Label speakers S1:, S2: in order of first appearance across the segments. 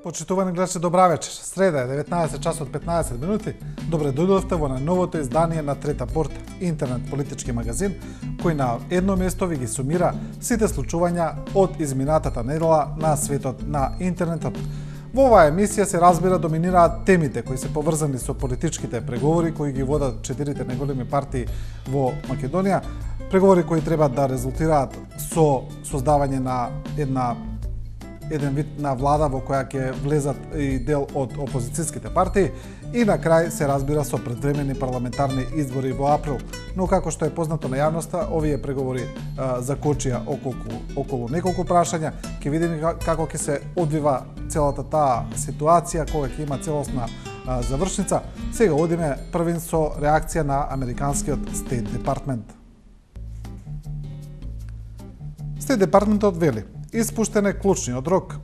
S1: Почитувани гледачи, добра вечер. Среда е 19 часот 15 минути. Добре дојдовте во најновото издание на Трета порта, интернет политички магазин, кој на едно место ви ги сумира сите случувања од изминатата недела на светот на интернетот. Во оваа емисија се разбира доминираат темите кои се поврзани со политичките преговори кои ги водат четирите најголеми партии во Македонија, преговори кои треба да резултираат со создавање на еден вид на влада во која ќе влезат и дел од опозицијските партии и на крај се разбира со предвремени парламентарни избори во април. Но како што е познато на јавноста, овие преговори закочија околу неколку прашања. Ќе видиме како ќе се одвива целата таа ситуација, кога ќе има целосна завршница. Сега одиме првин со реакција на американскиот State Department. State Departmentот вели: испуштен е клучниот рок.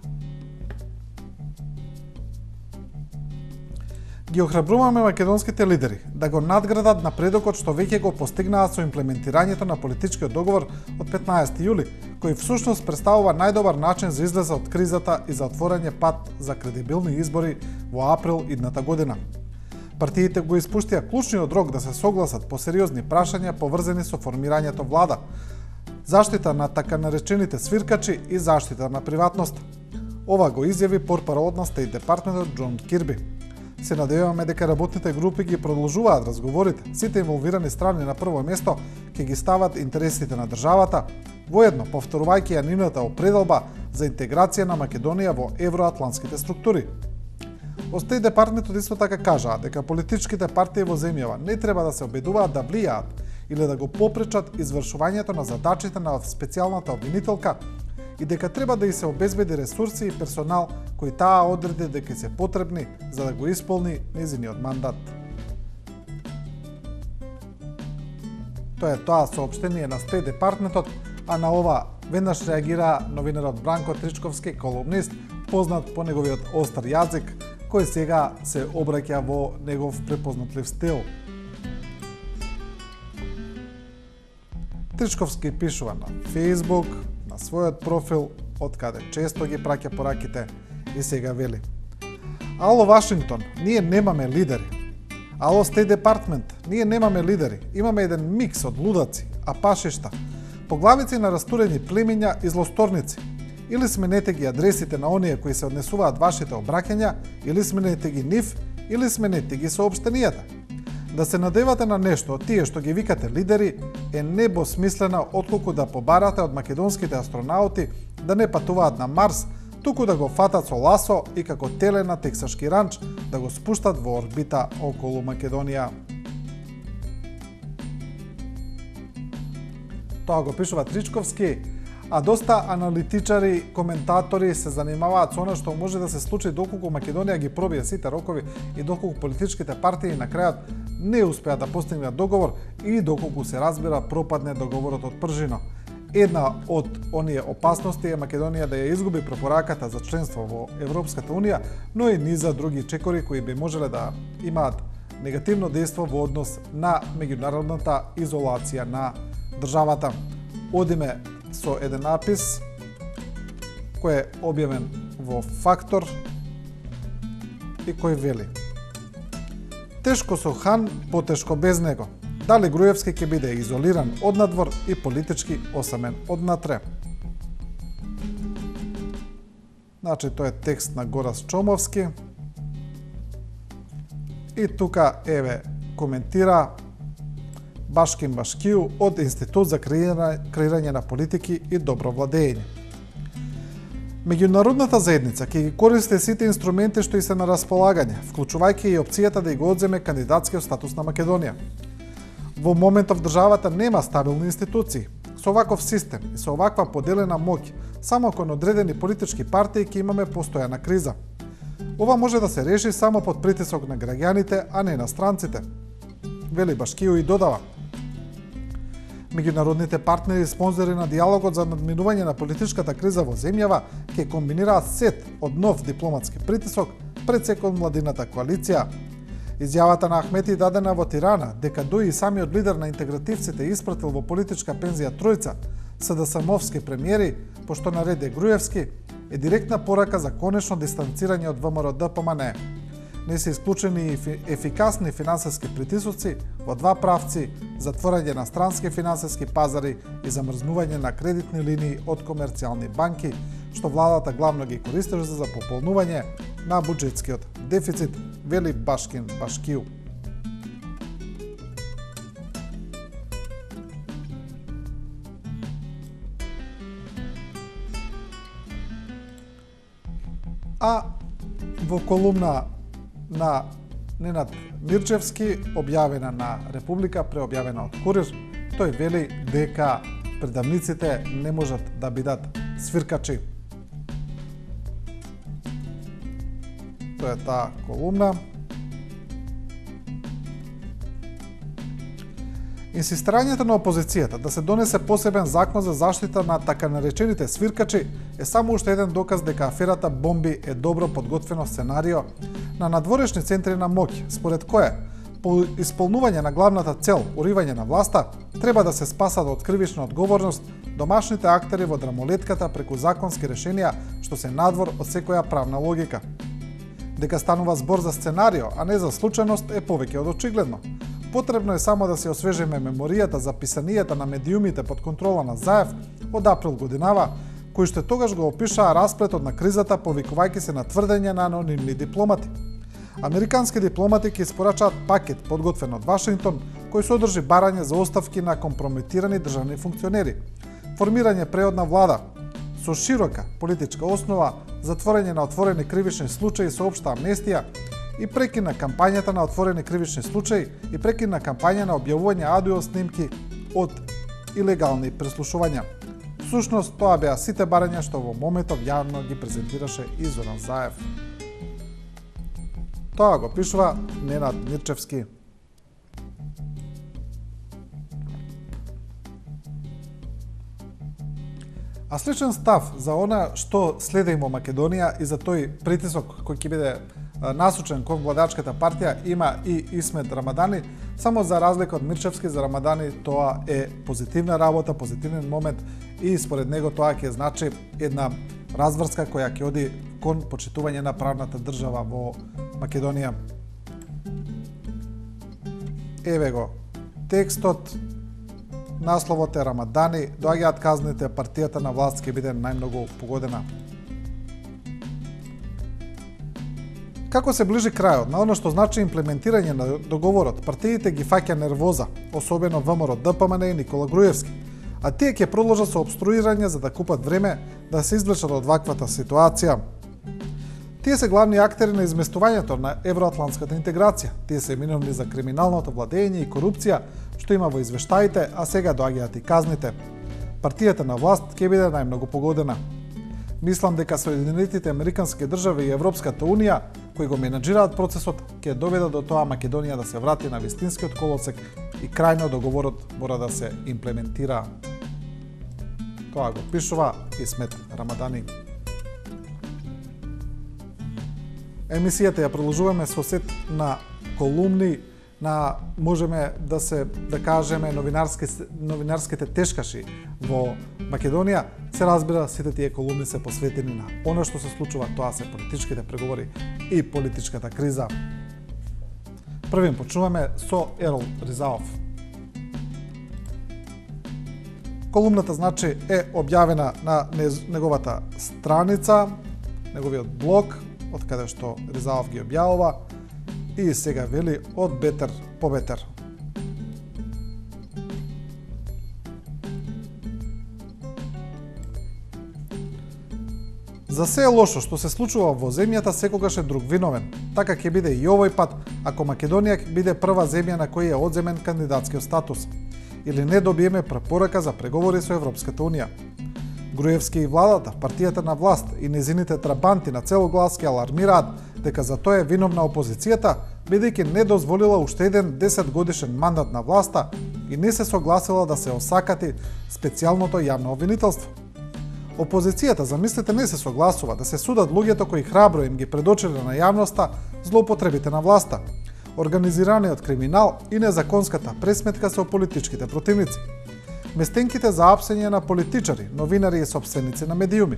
S1: Ги охрабруваме македонските лидери да го надградат напредокот што веќе го постигнаат со имплементирањето на политичкиот договор од 15 јули, кој всушност представува најдобар начин за излез од кризата и за отворање пат за кредибилни избори во април идната година. Партиите го испуштија клучниот рок да се согласат по сериозни прашања поврзани со формирањето влада, заштита на така наречените свиркачи и заштита на приватноста. Ова го изјави портпаролот на State Department Џон Кирби. Се надеваме дека работните групи ги продолжуваат разговорите. Сите инволвирани страни на прво место ќе ги стават интересите на државата, воедно повторувајќи ја нивната определба за интеграција на Македонија во евроатлантските структури. Од State Departmentот исто така кажаа дека политичките партии во земјава не треба да се обидуваат да влијаат или да го попречат извршувањето на задачите на специјалната обвинителка и дека треба да и се обезбеди ресурси и персонал кои таа одреди дека се потребни за да го исполни нејзиниот мандат. Тоа е тоа соопштение на State Departmentот, а на ова веднаш реагира новинарот Бранко Тричковски, колумнист, познат по неговиот остар јазик, кој сега се обраќа во негов препознатлив стил. Тричковски пишува на Facebook, на својот профил, од каде често ги праќа пораките и сега вели: Ало Вашингтон, ние немаме лидери. Ало State Department, ние немаме лидери. Имаме еден микс од лудаци, апашишта, поглавици на растурени племиња и злосторници. Или сменете ги адресите на оние кои се однесуваат вашите обраќања, или сменете ги нив, или сменете ги соопштенијата. Да се надевате на нешто од тие што ги викате лидери е небосмислено отколку да побарате од македонските астронаути да не патуваат на Марс, туку да го фатат со ласо и како теле на тексашки ранч да го спуштат во орбита околу Македонија. Тоа го пишува Тричковски, а доста аналитичари, коментатори се занимаваат со она што може да се случи доколку Македонија ги пробие сите рокови и доколку политичките партии на крајот не успеат да постигнат договор и доколку се разбира пропадне договорот од пржино. Една од оние опасности е Македонија да ја изгуби препораката за членство во Европската унија, но и низа други чекори кои би можеле да имаат негативно дејство во однос на меѓународната изолација на државата. Одиме со еден напис кој е објавен во Фактор и кој вели: Тешко со хан, потешко без него. Дали Груевски ќе биде изолиран од надвор и политички осамен од натре? Значи, тоа е текст на Горас Чомовски. И тука, еве, коментира Башкин Башкију од Институт за креирање на политики и добро владење. Меѓународната заедница ќе ги користи сите инструменти што и се на располагање, вклучувајќи и опцијата да ја го одземе кандидатскиот статус на Македонија. Во моментов државата нема стабилни институции. Со оваков систем и со оваква поделена моќ, само кон одредени политички партии ќе имаме постојана криза. Ова може да се реши само под притисок на граѓаните, а не на странците. Вели Башкију и додава: Меѓународните партнери и спонзори на диалогот за надминување на политичката криза во земјава ќе комбинираат сет од нов дипломатски притисок пред се кон младината коалиција. Изјавата на Ахмети дадена во Тирана, дека дуи и самиот лидер на интегративците испратил во политичка пензија тројца СДСМовски премиери, пошто нареди Груевски, е директна порака за конечно дистанцирање од ВМРО-ДПМНЕ. Не се исклучени и ефикасни финансиски притисоци во два правци, затворање на странски финансиски пазари и замрзнување на кредитни линии од комерцијални банки, што владата главно ги користеше за пополнување на буџетскиот дефицит, вели Башкин Башкиу. А во колумна на Ненад Мирчевски, објавена на Република, преобјавена од Курир, тој вели дека предавниците не можат да бидат свиркачи. Тоа е таа колумна. Инсистирањето на опозицијата да се донесе посебен закон за заштита на така наречените свиркачи е само уште еден доказ дека аферата бомби е добро подготвено сценарио на надворешни центри на моќ, според кое по исполнување на главната цел, уривање на власта, треба да се спасат од кривична одговорност домашните актери во драмолетката преку законски решенија што се надвор од секоја правна логика. Дека станува збор за сценарио, а не за случајност е повеќе од очигледно. Потребно е само да се освежиме меморијата за писанијата на медиумите под контрола на Заев од април годинава, кои што тогаш го опишаа расплетот на кризата повикувајќи се на тврдење на анонимни дипломати. Американски дипломати ќе испорачаат пакет подготвен од Вашингтон, кој содржи барање за оставки на компрометирани државни функционери, формирање преодна влада со широка политичка основа, затворање на отворени кривични случаи со општа амнестија и прекин на кампањата на отворени кривични случаи и прекин на кампања на објавување аудио снимки од илегални преслушувања. Всушност, тоа беа сите барања што во моментов јавно ги презентираше и Зоран Заев. Тоа го пишува Ненад Мирчевски. А сличен став за она што следи во Македонија и за тој притисок кој ќе биде насочен кон владачката партија има и Исмет Рамадани, само за разлика од Мирчевски, за Рамадани тоа е позитивна работа, позитивен момент и според него тоа ќе значи една разврска која ќе оди кон почитување на правната држава во Македонија. Еве го текстот, насловот е Рамадани, доаѓаат казните, партијата на власт ќе биде најмногу погодена. Како се ближи крајот на оно што значи имплементирање на договорот, партиите ги фаќа нервоза, особено ВМРО-ДПМНЕ и Никола Груевски, а тие ќе продолжат со обструирање за да купат време да се извлечат од ваквата ситуација. Тие се главни актери на изместувањето на евроатлантската интеграција. Тие се виновни за криминалното владење и корупција што има во извештаите, а сега доаѓаат и казните. Партијата на власт ќе биде најмногу погодена. Мислам дека Соединетите Американски држави и Европската Унија, кои го менаџираат процесот, ќе доведат до тоа Македонија да се врати на вистинскиот колосек и крајно договорот мора да се имплементира. Тоа го пишува Исмет Рамадани. Емисијата ја продолжуваме со сет на колумни на, можеме да кажеме, новинарските тешкаши во Македонија. Се разбира, сите тие колумни се посветени на оно што се случува, тоа се политичките преговори и политичката криза. Првим почнуваме со Ерол Ризаов. Колумната, значи, е објавена на неговата страница, неговиот блог, од каде што Ризаов ги објавува, и сега вели од бетер по бетер. За се е лошо што се случува во земјата, секогаш е друг виновен. Така ќе биде и овој пат, ако Македонија биде прва земја на која е одземен кандидатскиот статус, или не добиеме препорака за преговори со Европската Унија. Груевски и владата, партијата на власт и незините трабанти на целогласки алармираат дека за тоа е виновна опозицијата, бидејќи не дозволила уште еден 10 годишен мандат на власта и не се согласила да се осакати специјалното јавно обвинителство. Опозицијата, замислете, не се согласува да се судат луѓето кои храбро им ги предочиле на јавноста злоупотребите на власта, организираниот криминал и незаконската пресметка со политичките противници, местенките за апсење на политичари, новинари и сопственици на медиуми.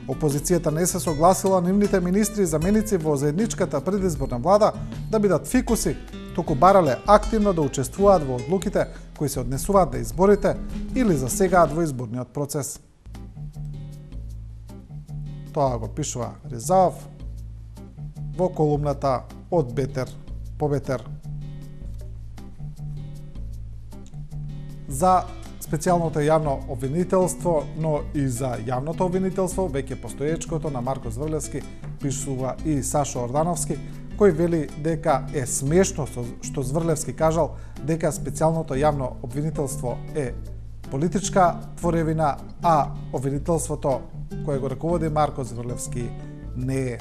S1: Опозицијата не се согласила нивните министри и заменици во заедничката предизборна влада да бидат фикуси, туку барале активно да учествуваат во одлуките кои се однесуваат до изборите или засегаат во изборниот процес. Тоа го пишува Ризаов во колумната од Бетер по Бетер. За специјалното јавно обвинителство, но и за јавното обвинителство, веќе постоечкото на Марко Зврлевски, пишува и Сашо Ордановски, кој вели дека е смешно што Зврлевски кажал дека специјалното јавно обвинителство е политичка творевина, а обвинителството кое го раководи Марко Зврлевски не е.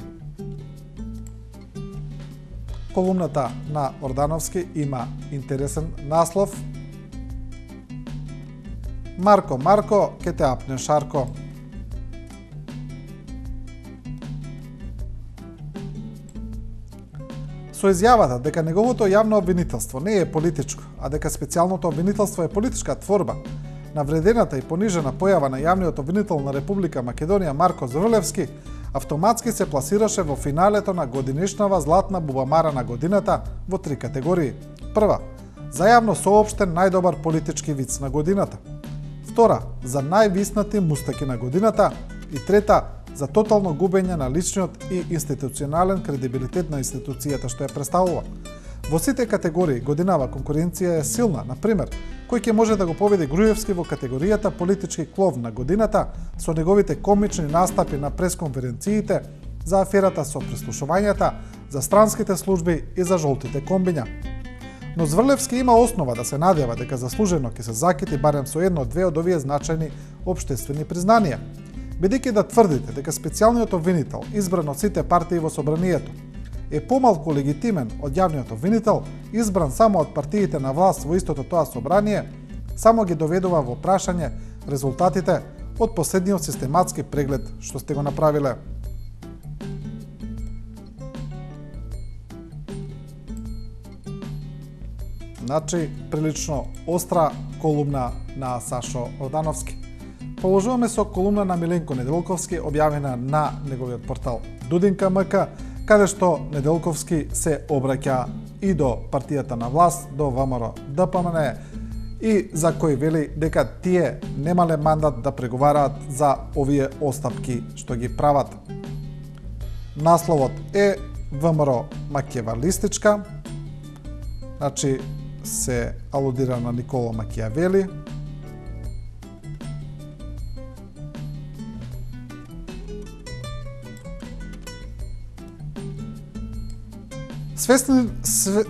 S1: Колумната на Ордановски има интересен наслов: Марко, Марко, ке те апне Шарко. Со изјавата дека неговото јавно обвинителство не е политичко, а дека специјалното обвинителство е политичка творба, навредената и понижена појава на јавниот обвинител на Република Македонија Марко Зврлевски автоматски се пласираше во финалето на годинешнава златна бубамара на годината во 3 категории. Прва, за јавно соопштен најдобар политички виц на годината. Втора, за највиснати мустаки на годината. И трета, за тотално губење на личниот и институционален кредибилитет на институцијата што ја представува. Во сите категории годинава конкуренција е силна, например, кој ќе може да го победи Груевски во категоријата политички клов на годината со неговите комични настапи на пресконференциите, за аферата со прислушувањата, за странските служби и за жолтите комбиња. Но Зврлевски има основа да се надева дека заслужено ќе се закити барем со едно-две од овие значајни општествени признанија, бидејќи да тврдите дека специјалниот обвинител, избран од сите партии во собранието, е помалку легитимен од јавниот обвинител, избран само од партиите на власт во истото тоа собрание, само ги доведува во прашање резултатите од последниот систематски преглед што сте го направиле. Значи, прилично остра колумна на Сашо Ордановски. Положуваме со колумна на Миленко Неделковски, објавена на неговиот портал Дудинка МК, каде што Неделковски се обраќа и до партијата на власт, до ВМРО ДПМН, и за кој вели дека тие немале мандат да преговараат за овие остапки што ги прават. Насловот е ВМРО макијавелистичка, значи се алудира на Николо Макијавели.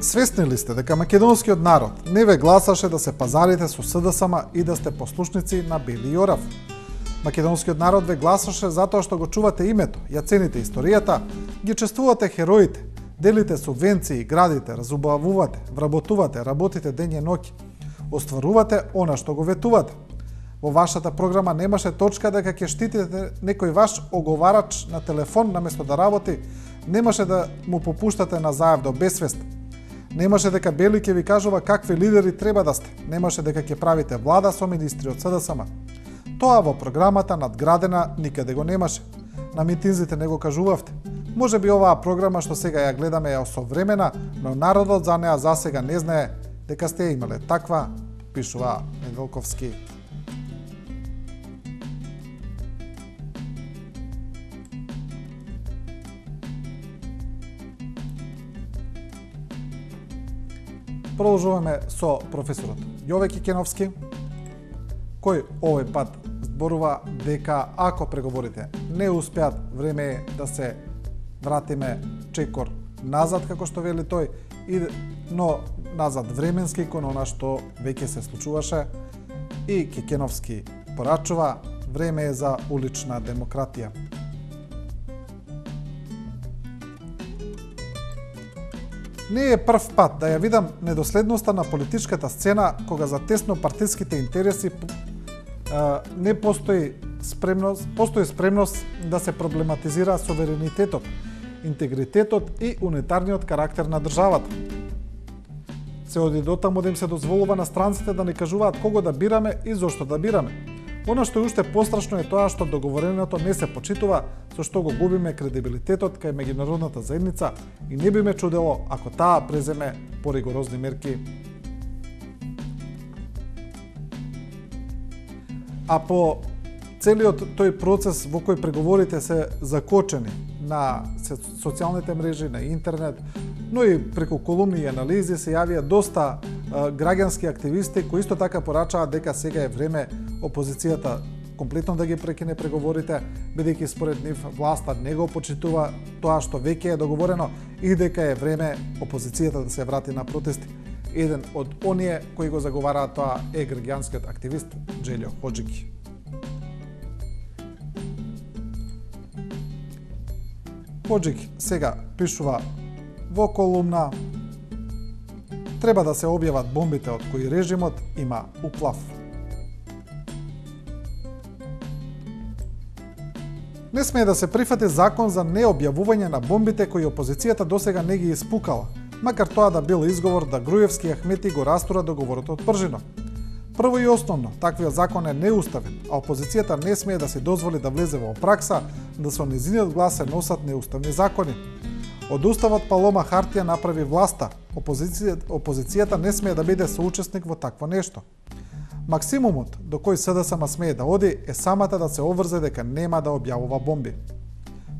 S1: Свесни ли сте дека македонскиот народ не ве гласаше да се пазарите со СДСМ и да сте послушници на Бели Јорав? Македонскиот народ ве гласаше затоа што го чувате името, ја цените историјата, ги чествувате хероите, делите субвенции, градите, разубавувате, вработувате, работите ден и ноќ, остварувате она што го ветувате. Во вашата програма немаше точка дека ќе штитите некој ваш оговарач на телефон наместо да работи, немаше да му попуштате на заев до бесвест, немаше дека Бели ќе ви кажува какви лидери треба да сте, немаше дека ќе правите влада со министри од СДСМ. Тоа во програмата надградена никаде го немаше. На митинзите не го кажувавте. Може би оваа програма што сега ја гледаме е осовремена, но народот за неа засега не знае дека сте имале таква, пишува Неделковски. Продолжуваме со професорот Јове Кикеновски, кој овој пат зборува дека ако преговорите не успеат, време е да се вратиме чекор назад, како што вели тој, но назад временски кон она што веќе се случуваше, и Кикеновски порачува време е за улична демократија. Не е прв пат да ја видам недоследноста на политичката сцена кога за тесно партиските интереси не постои спремност да се проблематизира суверенитетот, интегритетот и унитарниот карактер на државата. Се оди дотаму да им се дозволува на странците да не кажуваат кого да бираме и зошто да бираме. Она што е уште пострашно е тоа што договореното не се почитува, со што го губиме кредибилитетот кај меѓународната заедница и не би ме чудело ако таа преземе поригорозни мерки. А по целиот тој процес во кој преговорите се закочени на социјалните мрежи, на интернет, но и преку колумни и анализи се јавија доста граѓански активисти кои исто така порачаат дека сега е време опозицијата комплетно да ги прекине преговорите, бидејќи според нив власта не го почитува тоа што веќе е договорено и дека е време опозицијата да се врати на протести. Еден од оние кои го заговараат тоа е граѓанскиот активист Джелјо Хоџики. Хоџики сега пишува во колумна: треба да се објават бомбите од кои режимот има уплав. Не смее да се прифати закон за необјавување на бомбите кои опозицијата досега не ги испукала, макар тоа да бил изговор да Груевски и Ахмети го растура договорот од Пржино. Прво и основно, таквиот закон е неуставен, а опозицијата не смее да се дозволи да влезе во пракса да со незиниот глас се носат неуставни закони. Од уставот Палома Хартија направи власта, опозицијата не смее да биде соучесник во такво нешто. Максимумот до кој СДСМ смее да оди е самата да се обврзе дека нема да објавува бомби.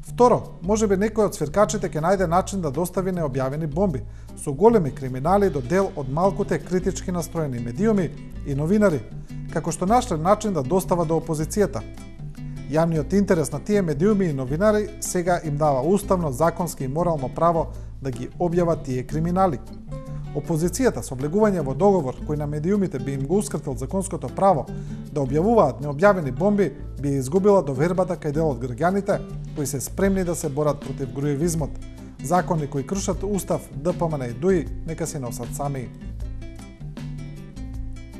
S1: Второ, можеби некој од свиркачите ќе најде начин да достави необјавени бомби со големи криминали до дел од малкуте критички настроени медиуми и новинари, како што нашле начин да достава до опозицијата. Јавниот интерес на тие медиуми и новинари сега им дава уставно, законски и морално право да ги објават тие криминали. Опозицијата со влегување во договор кој на медиумите би им го ускратил законското право да објавуваат необјавени бомби би изгубила довербата кај дел од граѓаните кои се спремни да се борат против груевизмот. Закони кои кршат устав, ДПМН и ДУИ нека се носат сами.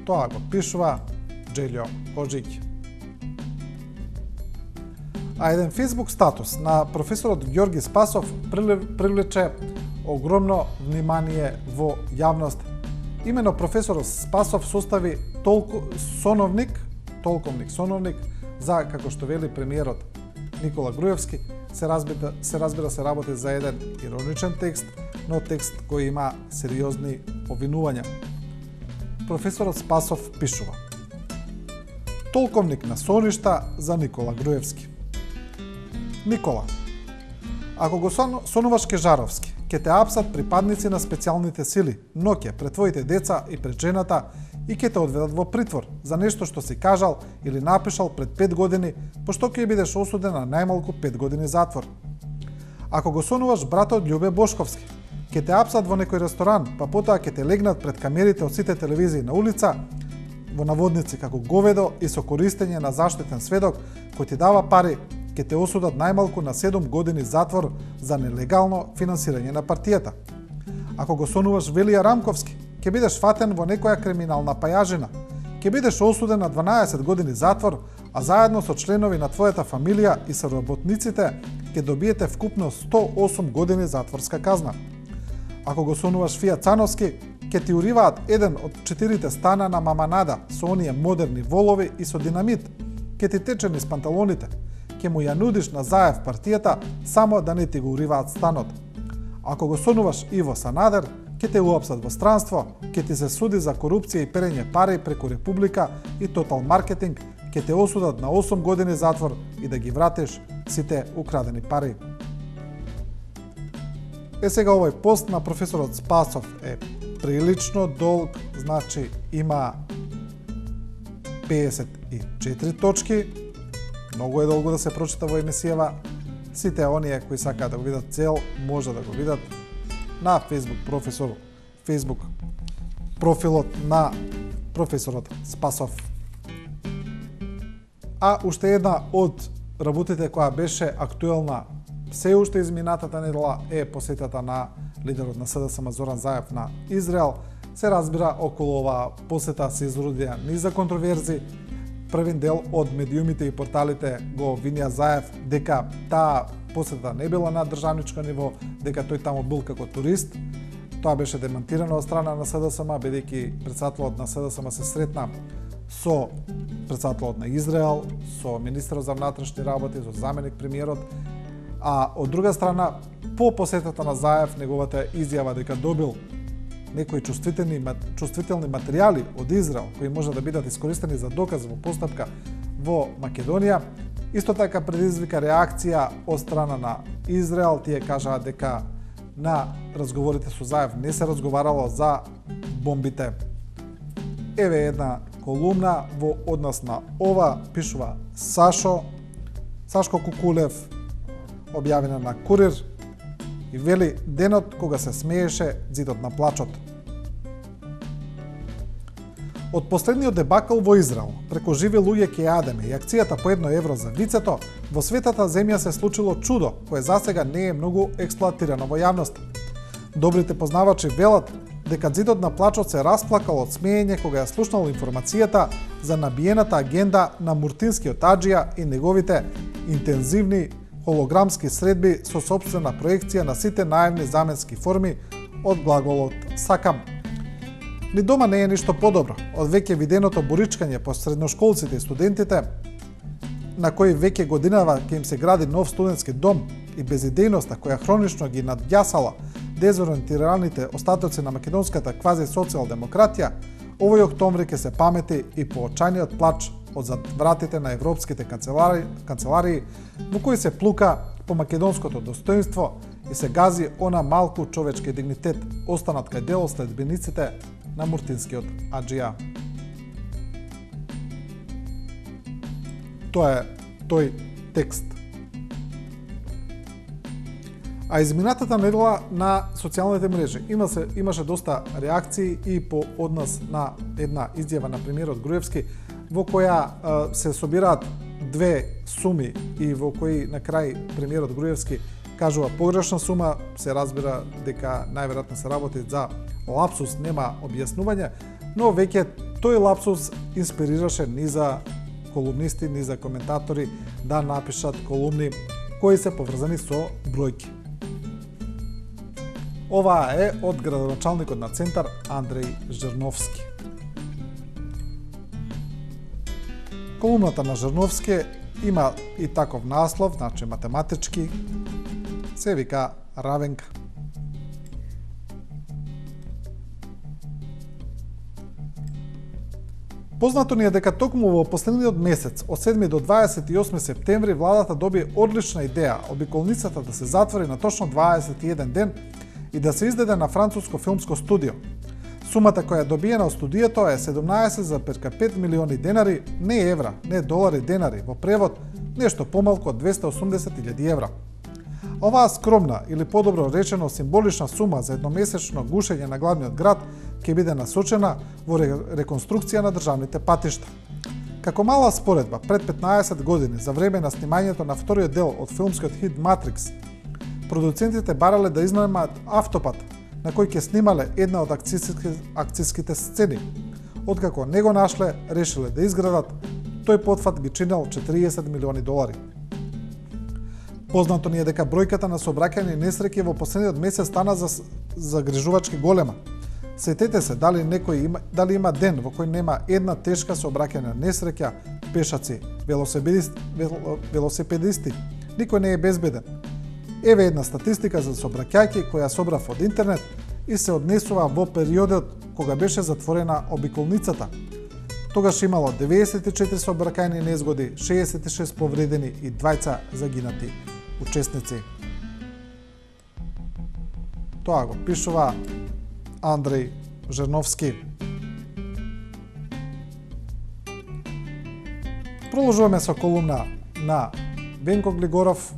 S1: Тоа го пишува Джелјо Хоџики. А еден фейсбук статус на професорот Ѓорги Спасов привлече огромно внимание во јавност. Имено професорот Спасов состави соновник за, како што вели премиерот Никола Груевски, се разбира се работи за еден ироничен текст, но текст кој има сериозни обвинувања. Професорот Спасов пишува: толковник на соништа за Никола Груевски. Никола, ако го сонуваш Кежаровски, ќе те апсат припадници на специјалните сили, ноќе пред твоите деца и пред жената и ќе те одведат во притвор за нешто што си кажал или напишал пред 5 години, пошто ќе бидеш осуден на најмалку 5 години затвор. Ако го сонуваш братот Љубе Бошковски, ќе те апсат во некој ресторан, па потоа ќе те легнат пред камерите од сите телевизии на улица, во наводници како говедо и со користење на заштитен сведок кој ти дава пари, ќе те осудат најмалку на 7 години затвор за нелегално финансирање на партијата. Ако го сонуваш Велија Рамковски, ќе бидеш фатен во некоја криминална пајажина, ќе бидеш осуден на 12 години затвор, а заедно со членови на твојата фамилија и соработниците ќе добиете вкупно 108 години затворска казна. Ако го сонуваш Фија Цановски, ќе ти уриваат еден од 4 стана на Мама Нада со оние модерни волови и со динамит, ќе ти тече низ панталоните, ќе му ја нудиш на заев партијата само да не ти го уриваат станот. Ако го сонуваш Иво Санадер, ќе те уапсат во странство, ќе ти се суди за корупција и перење пари преку Република и Тотал Маркетинг, ќе те осудат на 8 години затвор и да ги вратиш сите украдени пари. Сега овој пост на професорот Спасов е прилично долг, значи има 54 точки. Многу е долго да се прочита во емисијава. Сите оние кои сакаат да го видат цел, може да го видат на Facebook профилот на професорот Спасов. А уште една од работите која беше актуелна се уште изминатата недела е посетата на лидерот на СДСМ Зоран Заев на Израел. Се разбира, околу оваа посета се изродија низа контроверзи. Првен дел од медиумите и порталите го обвинија Заев дека таа посета не била на државничко ниво, дека тој таму бил како турист. Тоа беше демонтирано од страна на СДСМ, бидејќи претседателот на СДСМ се сретна со претседателот на Израел, со министерот за внатрешни работи, со заменик премиерот, а од друга страна, по посетата на Заев, неговата изјава дека добил некои чувствителни материјали од Израел, кои може да бидат искористени за доказ во постапка во Македонија, исто така предизвика реакција од страна на Израел. Тие кажаа дека на разговорите со Заев не се разговарало за бомбите. Еве една колумна во однос на ова, пишува Сашко Кукулев, објавена на Курир, и вели: денот кога се смееше ѕидот на плачот. Од последниот дебакл во Израел, преку живи луѓе ке јадеме и акцијата по €1 за вицето, во светата земја се случило чудо, кое засега не е многу експлоатирано во јавност. Добрите познавачи велат дека ѕидот на плачот се расплакал од смеење кога ја слушнал информацијата за набиената агенда на Муртинскиот аџија и неговите интензивни холограмски средби со сопствена проекција на сите наивни заменски форми од глаголот сакам. Ни дома не е ништо подобро од веќе виденото боричкање по средношколците и студентите, на кои веќе годинава ќе им се гради нов студентски дом, и безидејноста која хронично ги надјасала дезориентираните остатоци на македонската квази социјалдемократија, овој октомври ќе се памети и по очајниот плач од зад вратите на европските канцеларии, во кои се плука по македонското достоинство и се гази она малку човечки дигнитет останат кај дел следбениците на Муртинскиот аџија. Тоа е тој текст. А изминатата недела на социјалните мрежи имаше доста реакции и по однос на една изјава на премиерот Груевски, во која се собираат две суми и во кои на крај премиерот Груевски кажува погрешна сума. Се разбира дека најверојатно се работи за лапсус, нема објаснување, но веќе тој лапсус инспирираше низа колумнисти, низа коментатори да напишат колумни кои се поврзани со бројки. Ова е од градоначалникот на Центар Андреј Жерновски. Колумната на Жерновски има и таков наслов, значи математички, се вика Равенка. Познато ни е дека токму во последниот месец, од 7 до 28 септември, владата доби одлична идеја обиколницата да се затвори на точно 21 ден и да се издаде на француско филмско студио. Сумата која е добиена од студиото е 17,5 милиони денари, не евра, не долари, денари, во превод нешто помалку од 280.000 евра. Оваа скромна или подобро речено символична сума за едномесечно гушење на главниот град ќе биде насочена во реконструкција на државните патишта. Како мала споредба, пред 15 години, за време на снимањето на вториот дел од филмскиот хит Матрикс, продуцентите барале да изнемат автопат на кој ќе снимале една од акцијските сцени. Откако не го нашле, решиле да изградат, тој потфат ги чинел 40 милиони долари. Познато ни е дека бројката на сообраќајни несреќи во последниот месец стана загрижувачки голема. Сетете се дали има ден во кој нема една тешка сообраќајна несреќа, пешаци, велосипедисти. Никој не е безбеден. Еве една статистика за сообраќајки која собрав од интернет и се однесува во периодот кога беше затворена обиколницата. Тогаш имало 94 сообраќајни незгоди, 66 повредени и 2 загинати учесници. Тоа го пишува Андреј Жерновски. Продолжуваме со колумна на Венко Глигоров,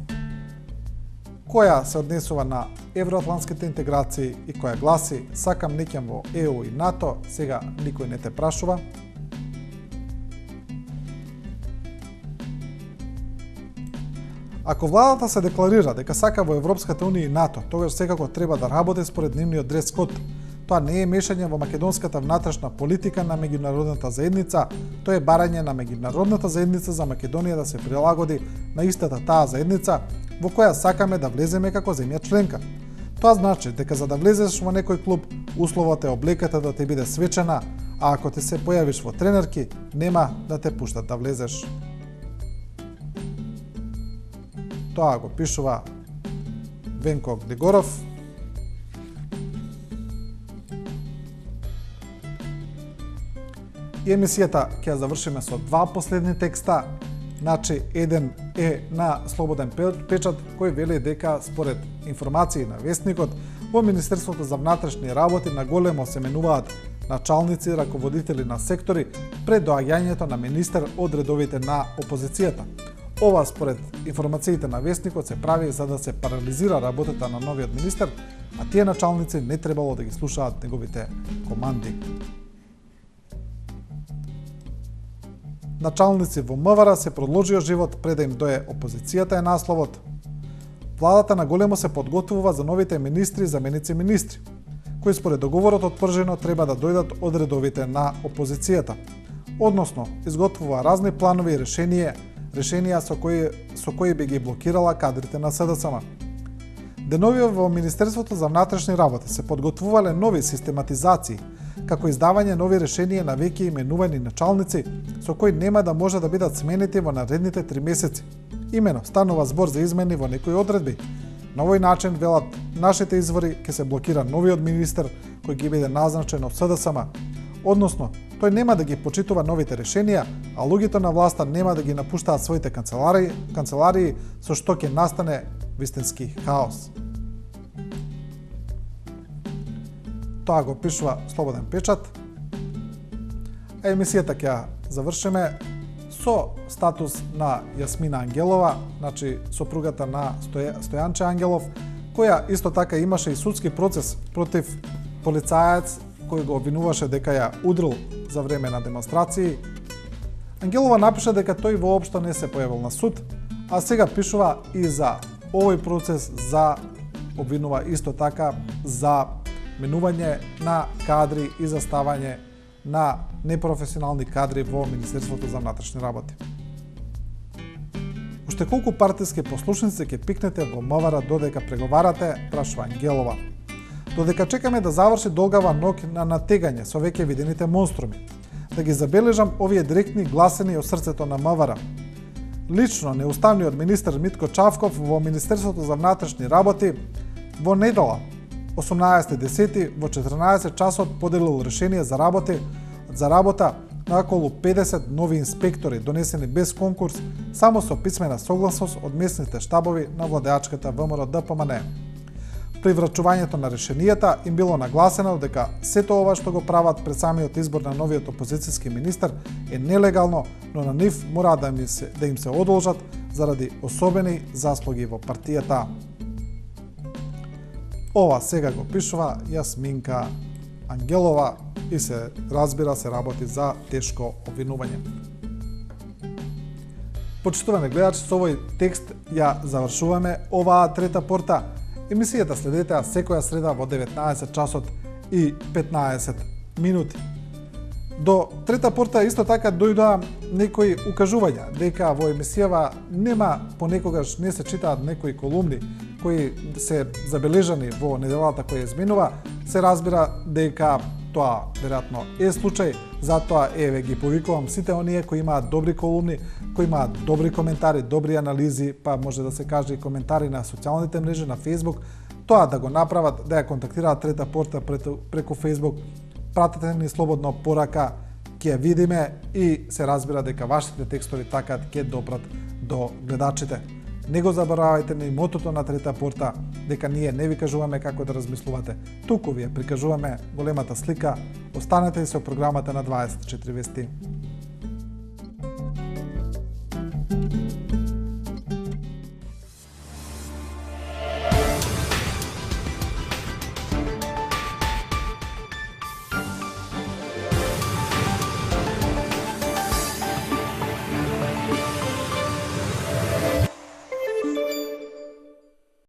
S1: која се однесува на евроатлантските интеграции и која гласи: сакам неќам во ЕУ и НАТО, сега никој не те прашува. Ако владата се декларира дека сака во Европската унија и НАТО, тогаш секако треба да работи според нивниот дрес-код. Тоа не е мешање во македонската внатрешна политика на меѓународната заедница, тоа е барање на меѓународната заедница за Македонија да се прилагоди на истата таа заедница во која сакаме да влеземе како земја членка. Тоа значи дека за да влезеш во некој клуб, условот е облеката да ти биде свечена, а ако ти се појавиш во тренерки, нема да те пуштат да влезеш. Тоа го пишува Венко Глигоров. И емисијата ќе ја завршиме со два последни текста. Значи, еден е на Слободен печат, кој вели дека според информации на Вестникот, во Министерството за внатрешни работи на големо се менуваат началници и раководители на сектори пред доаѓањето на министер од редовите на опозицијата. Ова според информациите на Вестникот се прави за да се парализира работата на новиот министер, а тие началници не требало да ги слушаат неговите команди. Началници во МВР се продолжија живот пред да им дое опозицијата е насловот. Владата на големо се подготвува за новите министри и заменици министри, кои според договорот од Пржино треба да дојдат од редовите на опозицијата. Односно, изготвува разни планови и решенија со кои би ги блокирала кадрите на СДСМ. Денови во Министерството за внатрешни работи се подготвувале нови систематизации, како издавање нови решенија на веќе именувани началници, со кои нема да може да бидат сменети во наредните 3 месеци. Имено, станува збор за измени во некои одредби. На овој начин, велат нашите извори, ќе се блокира новиот министер кој ги биде назначен од СДСМ. Односно, тој нема да ги почитува новите решенија, а луѓето на власта нема да ги напуштаат своите канцеларии, со што ќе настане вистински хаос. Тоа го пишува Слободен печат. А емисијата ќе ја завршиме со статус на Јасмина Ангелова, значи сопругата на Стојанче Ангелов, која исто така имаше и судски процес против полицаец кој го обвинуваше дека ја удрил за време на демонстрации. Ангелова напиша дека тој воопшто не се појавил на суд, а сега пишува и за овој процес, за обвинува исто така за менување на кадри и заставање на непрофесионални кадри во Министерството за внатрешни работи. Уште колку партиски послушници ќе пикнете во МВР додека преговарате, прашува Ангелова. Додека чекаме да заврши долгава ноќ на натегање со веќе видените монструми, да ги забележам овие директни гласени од срцето на МВР. Лично неуставниот министер Митко Чавков во Министерството за внатрешни работи во недела 18.10 во 14 часот поделил решение за работа на околу 50 нови инспектори донесени без конкурс, само со писмена согласност од местните штабови на владеачката ВМРО ДПМН. При врачувањето на решенијата им било нагласено дека сето ова што го прават пред самиот избор на новиот опозицијски министер е нелегално, но на нив мора да им се одолжат заради особени заслуги во партијата. Ова сега го пишува Јасминка Ангелова и се разбира се работи за тешко обвинување. Почитувани гледачи, со овој текст ја завршуваме оваа трета порта. Емисијата следете секоја среда во 19 часот и 15 минути. До трета порта исто така дојдоа некои укажувања дека во емисијава нема понекогаш не се читаат некои колумни кои се забележани во неделата која изминува. Се разбира дека тоа веројатно е случај, затоа еве ги повикувам сите оние кои имаат добри колумни, кои имаат добри коментари, добри анализи, па може да се каже и коментари на социјалните мрежи, на Facebook, тоа да го направат, да ја контактираат трета порта преку Facebook, пратете ни слободно порака, ќе ја видиме и се разбира дека вашите текстови така ќе допрат до гледачите. Не го заборавајте ни мотото на трета порта, дека ние не ви кажуваме како да размислувате, туку ви ја прикажуваме големата слика. Останете и со програмата на 24 вести.